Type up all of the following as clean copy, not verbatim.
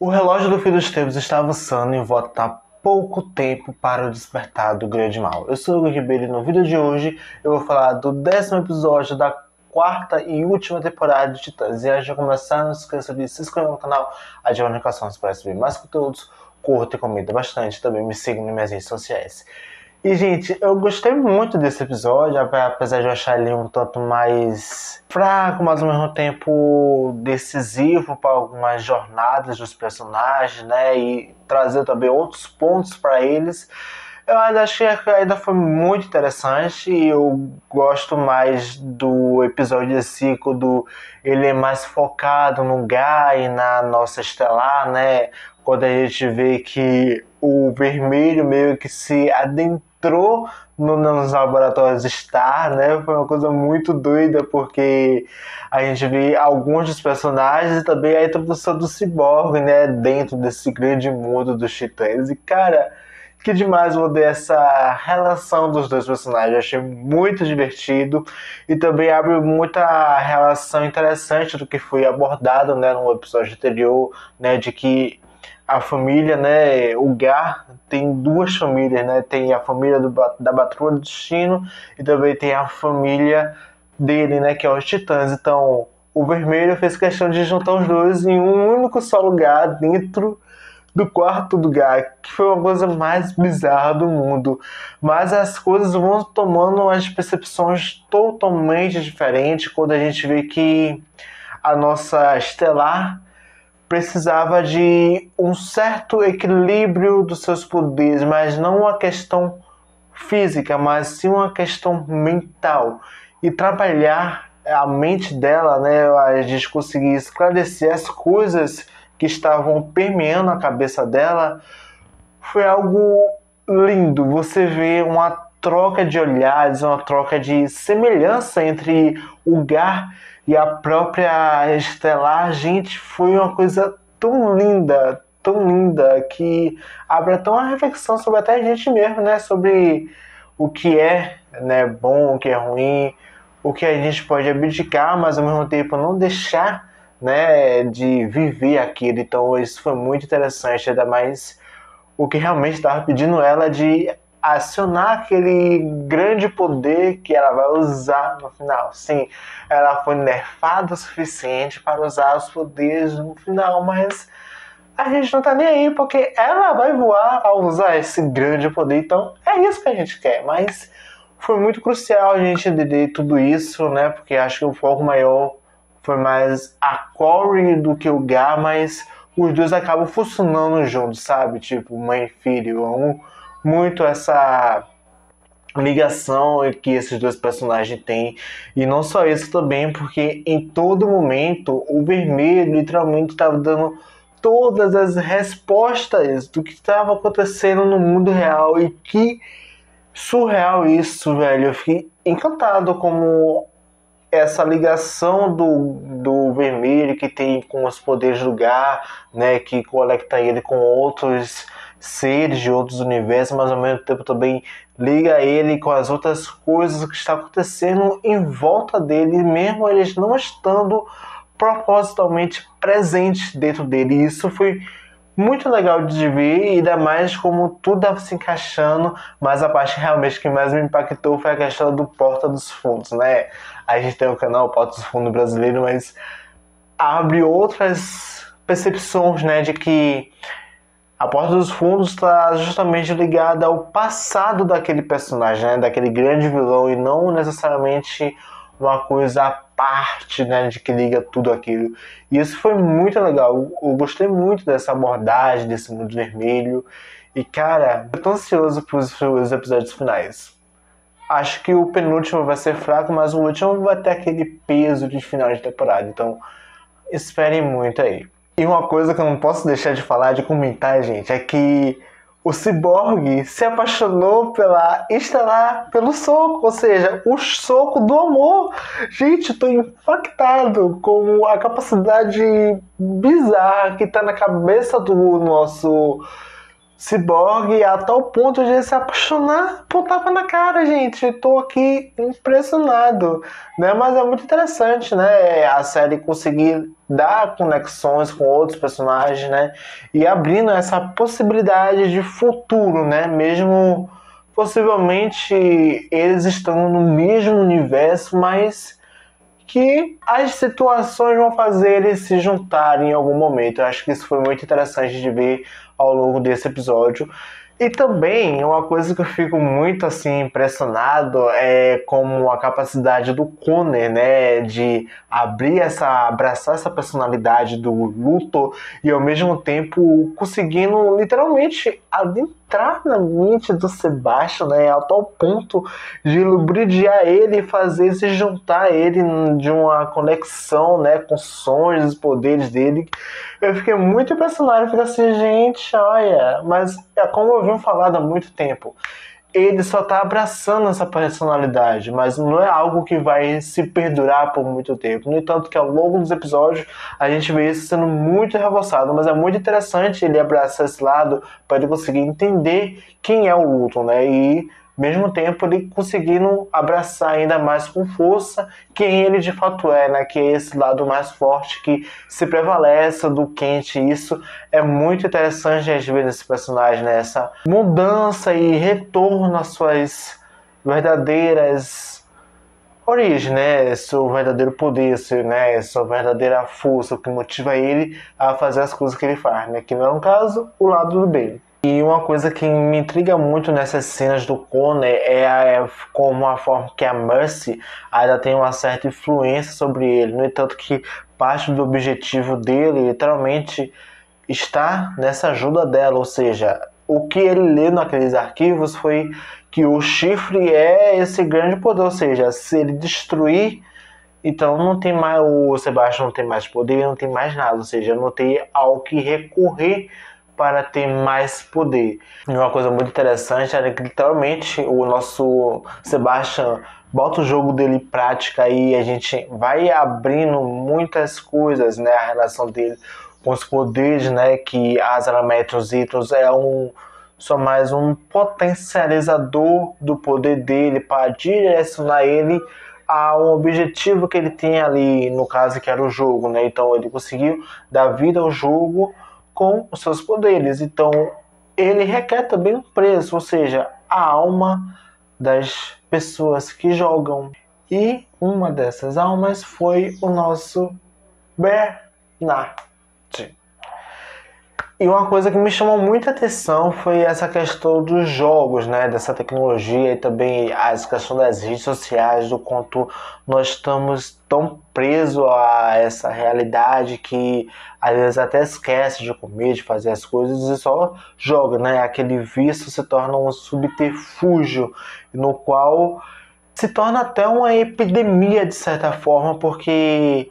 O relógio do fim dos tempos está avançando e volta pouco tempo para o despertar do grande mal. Eu sou o Hugo Ribeiro e no vídeo de hoje eu vou falar do 10º episódio da quarta e última temporada de Titãs. E antes de começar, não se esqueça de se inscrever no canal, ativar as notificações para receber mais conteúdos, curta e comenta bastante, também me siga nas minhas redes sociais. E, gente, eu gostei muito desse episódio, apesar de eu achar ele um tanto mais fraco, mas ao mesmo tempo decisivo para algumas jornadas dos personagens, né? E trazer também outros pontos para eles. Eu ainda achei que ainda foi muito interessante e eu gosto mais do episódio de ciclo do ele é mais focado no Guy e na nossa Estelar, né? Quando a gente vê que o vermelho meio que se adentrou nos laboratórios Star, né? Foi uma coisa muito doida, porque a gente vê alguns dos personagens e também a introdução do Cyborg, né? Dentro desse grande mundo dos Titãs. E, cara, que demais eu odeio essa relação dos dois personagens. Eu achei muito divertido e também abre muita relação interessante do que foi abordado, né, no episódio anterior, né, de que a família, né, o Gar tem duas famílias, né, tem a família da Patrulha do Destino e também tem a família dele, né, que é os Titãs. Então, o Vermelho fez questão de juntar os dois em um único só lugar dentro do quarto do Guy, que foi uma coisa mais bizarra do mundo. Mas as coisas vão tomando umas percepções totalmente diferentes quando a gente vê que a nossa Estelar precisava de um certo equilíbrio dos seus poderes, mas não uma questão física, mas sim uma questão mental. E trabalhar a mente dela, né, a gente conseguir esclarecer as coisas que estavam permeando a cabeça dela, foi algo lindo. Você vê uma troca de olhares, uma troca de semelhança entre o Gar e a própria Estelar. Gente, foi uma coisa tão linda, que abre até uma reflexão sobre até a gente mesmo, né? Sobre o que é, né, bom, o que é ruim, o que a gente pode abdicar, mas ao mesmo tempo não deixar, né, de viver aquilo. Então isso foi muito interessante, ainda mais o que realmente estava pedindo ela de acionar aquele grande poder que ela vai usar no final. Sim, ela foi nerfada o suficiente para usar os poderes no final, mas a gente não tá nem aí, porque ela vai voar ao usar esse grande poder, então é isso que a gente quer. Mas foi muito crucial a gente entender tudo isso, né? Porque acho que o foco maior foi mais a Corey do que o Gar, mas os dois acabam funcionando juntos, sabe? Tipo, mãe e filho. Eu amo muito essa ligação que esses dois personagens têm. E não só isso também, porque em todo momento o Vermelho literalmente estava dando todas as respostas do que estava acontecendo no mundo real. E que surreal isso, velho. Eu fiquei encantado como essa ligação do Vermelho que tem com os poderes do Gar, né, que conecta ele com outros seres de outros universos, mas ao mesmo tempo também liga ele com as outras coisas que estão acontecendo em volta dele, mesmo eles não estando propositalmente presentes dentro dele. E isso foi muito legal de ver, e ainda mais como tudo estava se encaixando, mas a parte realmente que mais me impactou foi a questão do Porta dos Fundos, né? A gente tem o canal Porta dos Fundos brasileiro, mas abre outras percepções, né, de que a Porta dos Fundos está justamente ligada ao passado daquele personagem, né, daquele grande vilão, e não necessariamente uma coisa à parte, né, de que liga tudo aquilo. E isso foi muito legal. Eu gostei muito dessa abordagem, desse mundo vermelho. E, cara, eu tô ansioso pros episódios finais. Acho que o penúltimo vai ser fraco, mas o último vai ter aquele peso de final de temporada. Então, esperem muito aí. E uma coisa que eu não posso deixar de falar, de comentar, gente, é que o Cyborg se apaixonou pela Estelar pelo soco, ou seja, o soco do amor. Gente, tô impactado com a capacidade bizarra que tá na cabeça do nosso Cyborg a tal ponto de se apaixonar por tapa na cara, gente. Eu tô aqui impressionado, né? Mas é muito interessante, né? A série conseguir dar conexões com outros personagens, né? E abrindo essa possibilidade de futuro, né? Mesmo possivelmente eles estando no mesmo universo, mas que as situações vão fazer eles se juntarem em algum momento. Eu acho que isso foi muito interessante de ver ao longo desse episódio. E também uma coisa que eu fico muito assim impressionado é como a capacidade do Connor, né, de abraçar essa personalidade do Luthor e ao mesmo tempo conseguindo literalmente adentrar na mente do Sebastian, né, a tal ponto de lubridiar ele e fazer se juntar a ele de uma conexão, né, com sonhos e poderes dele. Eu fiquei muito impressionado, eu fiquei assim, gente, olha, mas é como eu venho falando há muito tempo, ele só tá abraçando essa personalidade, mas não é algo que vai se perdurar por muito tempo. No entanto, que ao longo dos episódios a gente vê isso sendo muito reforçado, mas é muito interessante ele abraçar esse lado para ele conseguir entender quem é o Luthor, né? E mesmo tempo ele conseguindo abraçar ainda mais com força quem ele de fato é, né? Que é esse lado mais forte que se prevalece do Kent. Isso é muito interessante a gente ver nesse personagem, né? Essa mudança e retorno às suas verdadeiras origens, né? Seu verdadeiro poder, né? Sua verdadeira força, o que motiva ele a fazer as coisas que ele faz, né? Que não é um caso, o lado do bem. E uma coisa que me intriga muito nessas cenas do Connor é como a forma que a Mercy ainda tem uma certa influência sobre ele. No entanto que parte do objetivo dele literalmente está nessa ajuda dela. Ou seja, o que ele lê naqueles arquivos foi que o chifre é esse grande poder. Ou seja, se ele destruir, então não tem mais, o Sebastian não tem mais poder, não tem mais nada. Ou seja, não tem ao que recorrer para ter mais poder. E uma coisa muito interessante é que literalmente o nosso Sebastian bota o jogo dele em prática e a gente vai abrindo muitas coisas, né? A relação dele com os poderes, né? Que as Alametrositos é só mais um potencializador do poder dele para direcionar ele a um objetivo que ele tem ali, no caso que era o jogo, né? Então ele conseguiu dar vida ao jogo com os seus poderes. Então ele requer também um preço, ou seja, a alma das pessoas que jogam. E uma dessas almas foi o nosso Bernard. E uma coisa que me chamou muita atenção foi essa questão dos jogos, né? Dessa tecnologia e também a questão das redes sociais, do quanto nós estamos tão presos a essa realidade que às vezes até esquece de comer, de fazer as coisas e só joga, né? Aquele vício se torna um subterfúgio no qual se torna até uma epidemia de certa forma, porque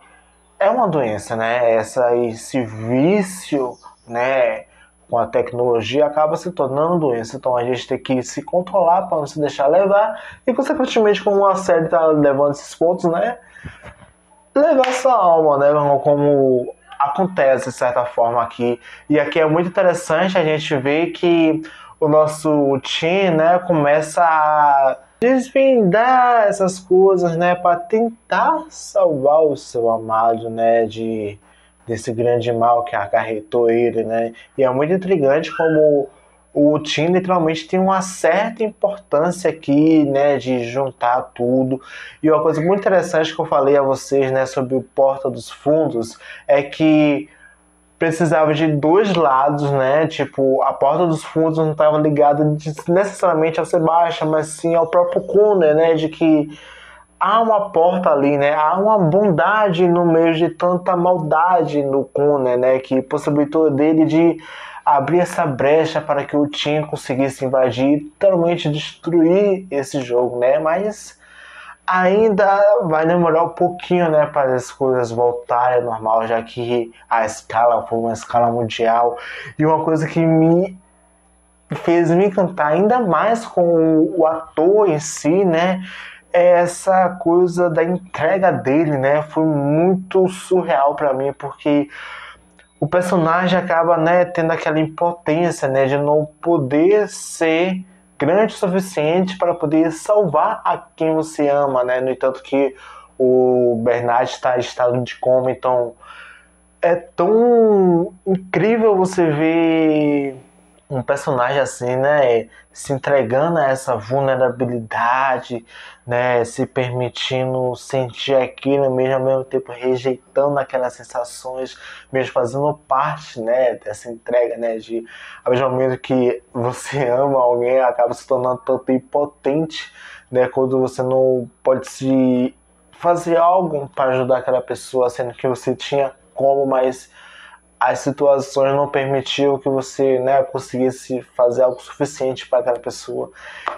é uma doença, né? Esse vício, né, com a tecnologia acaba se tornando doença. Então a gente tem que se controlar para não se deixar levar e, consequentemente, como a série está levando esses pontos, né, levar essa alma, né, como acontece de certa forma aqui. E aqui é muito interessante a gente ver que o nosso Tim, né, começa a desvendar essas coisas, né, para tentar salvar o seu amado, né, desse grande mal que acarretou ele, né? E é muito intrigante como o Tim literalmente tem uma certa importância aqui, né, de juntar tudo. E uma coisa muito interessante que eu falei a vocês, né, sobre o Porta dos Fundos, é que precisava de dois lados, né? Tipo, a Porta dos Fundos não estava ligada necessariamente ao Sebastian, mas sim ao próprio Connor, né? De que há uma porta ali, né? Há uma bondade no meio de tanta maldade no Connor, né? Que possibilitou dele de abrir essa brecha para que o Tim conseguisse invadir e literalmente destruir esse jogo, né? Mas ainda vai demorar um pouquinho, né, para as coisas voltarem ao normal, já que a escala foi uma escala mundial. E uma coisa que me fez me encantar ainda mais com o ator em si, né, é essa coisa da entrega dele, né, foi muito surreal para mim, porque o personagem acaba, né, tendo aquela impotência, né, de não poder ser grande o suficiente para poder salvar a quem você ama, né? No entanto que o Bernard está em estado de coma, então é tão incrível você ver um personagem assim, né, se entregando a essa vulnerabilidade, né, se permitindo sentir aquilo, mesmo ao mesmo tempo rejeitando aquelas sensações, mesmo fazendo parte, né, dessa entrega, né, de ao mesmo momento que você ama alguém, acaba se tornando tanto impotente, né, quando você não pode se fazer algo para ajudar aquela pessoa, sendo que você tinha como, mas as situações não permitiam que você, né, conseguisse fazer algo suficiente para aquela pessoa.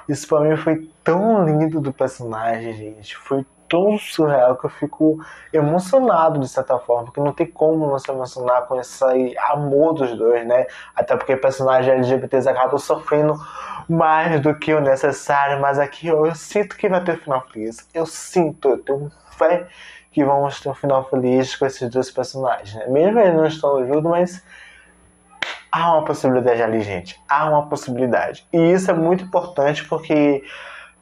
Isso para mim foi tão lindo do personagem, gente. Foi tão surreal que eu fico emocionado de certa forma, porque não tem como não se emocionar com esse amor dos dois, né? Até porque personagens LGBTs acabam sofrendo mais do que o necessário, mas aqui eu sinto que vai ter final feliz. Eu tenho fé que vamos ter um final feliz com esses dois personagens, né? Mesmo eles não estão juntos, mas há uma possibilidade ali, gente. Há uma possibilidade. E isso é muito importante porque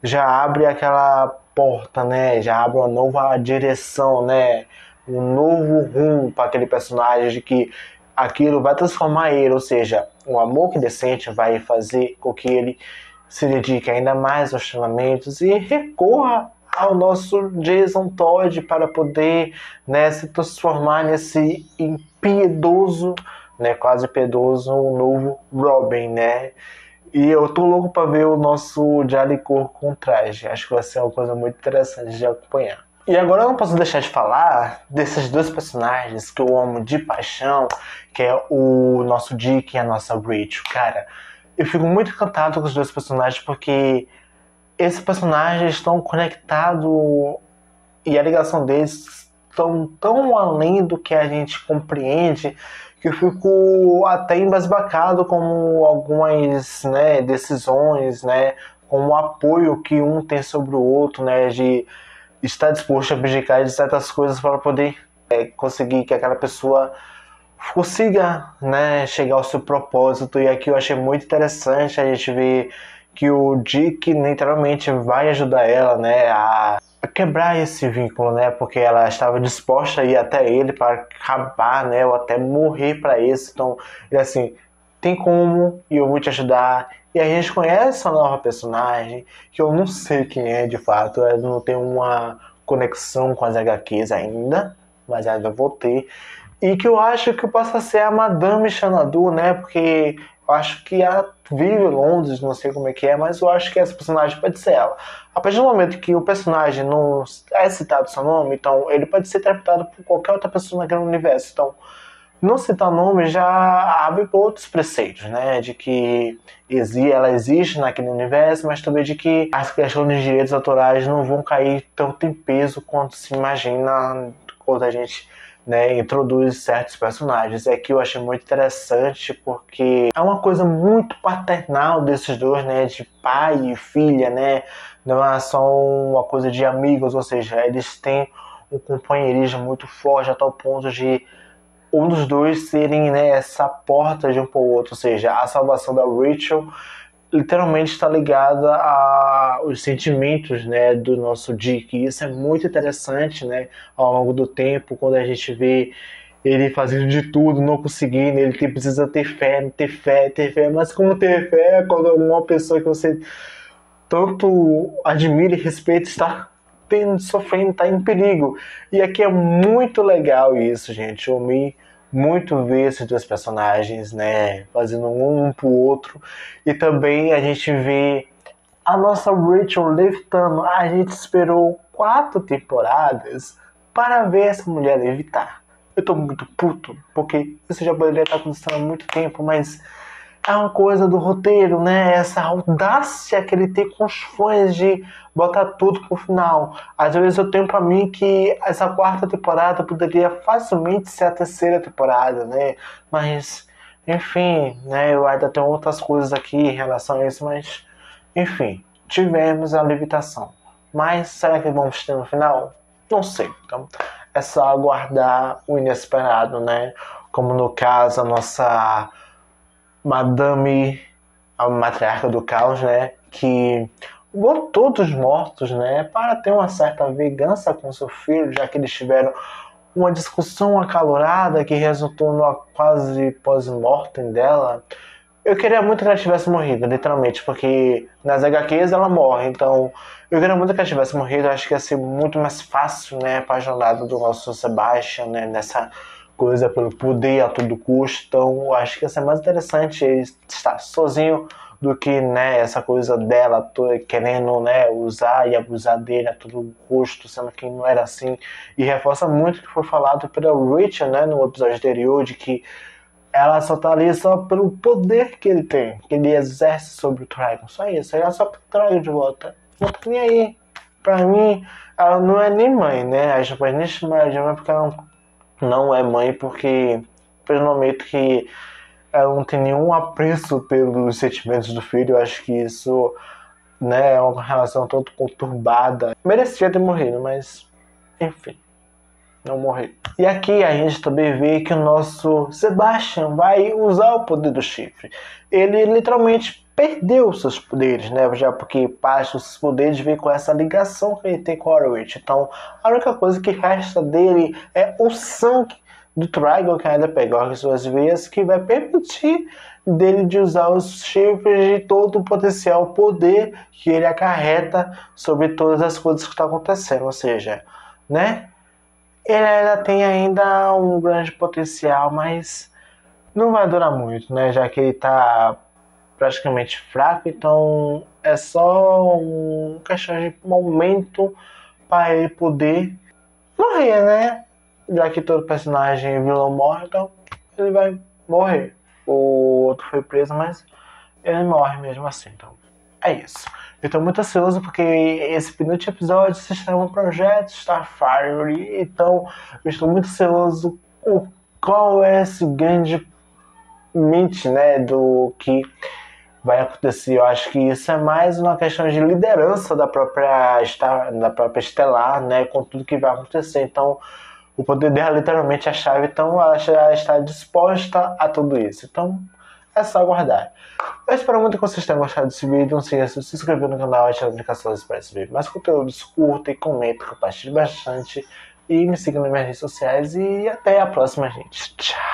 já abre aquela porta, né? Já abre uma nova direção, né? Um novo rumo para aquele personagem de que aquilo vai transformar ele, ou seja, o amor que ele sente vai fazer com que ele se dedique ainda mais aos treinamentos e recorra ao nosso Jason Todd para poder, né, se transformar nesse impiedoso, né, quase piedoso, novo Robin, né? E eu tô louco para ver o nosso Jalicoeur com traje. Acho que vai ser uma coisa muito interessante de acompanhar. E agora eu não posso deixar de falar desses dois personagens que eu amo de paixão, que é o nosso Dick e a nossa Rachel. Cara, eu fico muito encantado com os dois personagens porque esses personagens estão conectados e a ligação deles estão tão além do que a gente compreende que eu fico até embasbacado com algumas, né, decisões, né, com o apoio que um tem sobre o outro, né, de estar disposto a abdicar de certas coisas para poder conseguir que aquela pessoa consiga, né, chegar ao seu propósito. E aqui eu achei muito interessante a gente ver que o Dick literalmente vai ajudar ela, né, a quebrar esse vínculo, né, porque ela estava disposta a ir até ele para acabar, né, ou até morrer para isso. Então, ele assim, tem como e eu vou te ajudar. E a gente conhece uma nova personagem que eu não sei quem é de fato, eu não tenho uma conexão com as HQs ainda, mas ainda vou ter. E que eu acho que passa a ser a Madame Xanadu, né? Porque eu acho que ela vive em Londres, não sei como é que é, mas eu acho que essa personagem pode ser ela. A partir do momento que o personagem não é citado seu nome, então ele pode ser interpretado por qualquer outra pessoa naquele universo. Então, não citar nome já abre outros preceitos, né? De que ela existe naquele universo, mas também de que as questões de direitos autorais não vão cair tanto em peso quanto se imagina quando a gente, né, introduz certos personagens. É que eu achei muito interessante porque é uma coisa muito paternal desses dois, né, de pai e filha, né, não é só uma coisa de amigos, ou seja, eles têm um companheirismo muito forte a tal ponto de um dos dois serem, né, essa porta de um para o outro, ou seja, a salvação da Rachel literalmente está ligada aos sentimentos, né, do nosso Dick. E isso é muito interessante, né, ao longo do tempo, quando a gente vê ele fazendo de tudo, não conseguindo, ele precisa ter fé, ter fé, ter fé. Mas como ter fé quando uma pessoa que você tanto admira e respeita está sofrendo, está em perigo? E aqui é muito legal isso, gente. Eu me muito ver esses dois personagens, né, fazendo um pro outro. E também a gente vê a nossa Rachel levitando. A gente esperou 4 temporadas para ver essa mulher levitar. Eu tô muito puto, porque isso já poderia estar acontecendo há muito tempo, mas é uma coisa do roteiro, né? Essa audácia que ele tem com os fãs de botar tudo pro final. Às vezes eu tenho pra mim que essa 4ª temporada poderia facilmente ser a 3ª temporada, né? Mas, enfim, né? Eu ainda tenho outras coisas aqui em relação a isso, mas, enfim, tivemos a levitação. Mas será que vamos ter no final? Não sei. Então, é só aguardar o inesperado, né? como no caso a nossa Madame, a matriarca do caos, né, que botou todos mortos, né, para ter uma certa vingança com seu filho, já que eles tiveram uma discussão acalorada que resultou numa quase pós-mortem dela. Eu queria muito que ela tivesse morrido, literalmente, porque nas HQs ela morre, então eu queria muito que ela tivesse morrido. Eu acho que ia ser muito mais fácil, né, pra jornada do nosso Sebastian, né, nessa coisa pelo poder a todo custo. Então eu acho que ia ser mais interessante ele estar sozinho do que, né, essa coisa dela querendo, né, usar e abusar dele a todo custo, sendo que não era assim. E reforça muito o que foi falado pela Rachel, né, no episódio anterior, de que ela só tá ali só pelo poder que ele tem, que ele exerce sobre o Trigon. Só isso, ela só pro Trigon de volta. Não tá nem aí. Pra mim, ela não é nem mãe, né? A gente pode nem chamar ela de mãe porque ela não é mãe, porque pelo momento que ela não tem nenhum apreço pelos sentimentos do filho. Eu acho que isso, né, é uma relação tanto conturbada. Merecia ter morrido, mas enfim, não morreu. E aqui a gente também vê que o nosso Sebastian vai usar o poder do chifre. Ele literalmente perdeu seus poderes, né? Já porque parte dos poderes vem com essa ligação que ele tem com a Horwitch. Então, a única coisa que resta dele é o sangue do Trigon que ainda pegou as suas veias, que vai permitir dele de usar os chifres de todo o potencial poder que ele acarreta sobre todas as coisas que estão acontecendo. Ou seja, né? Ele ainda tem ainda um grande potencial, mas não vai durar muito, né? Já que ele tá praticamente fraco, então é só uma questão de momento para ele poder morrer, né? Já que todo personagem vilão morre, então ele vai morrer. O outro foi preso, mas ele morre mesmo assim, então é isso. Eu tô muito ansioso porque esse penúltimo episódio se chama Projeto Starfire, então eu estou muito ansioso com qual é esse grande mente, né, do que vai acontecer. Eu acho que isso é mais uma questão de liderança da própria Estelar, né, com tudo que vai acontecer. Então o poder dela literalmente é a chave, então ela já está disposta a tudo isso. Então é só aguardar. Eu espero muito que vocês tenham gostado desse vídeo. Não se esqueça de se inscrever no canal, ativar as notificações para receber mais conteúdos. Curta e comenta, compartilhe bastante. E me siga nas minhas redes sociais. E até a próxima, gente. Tchau!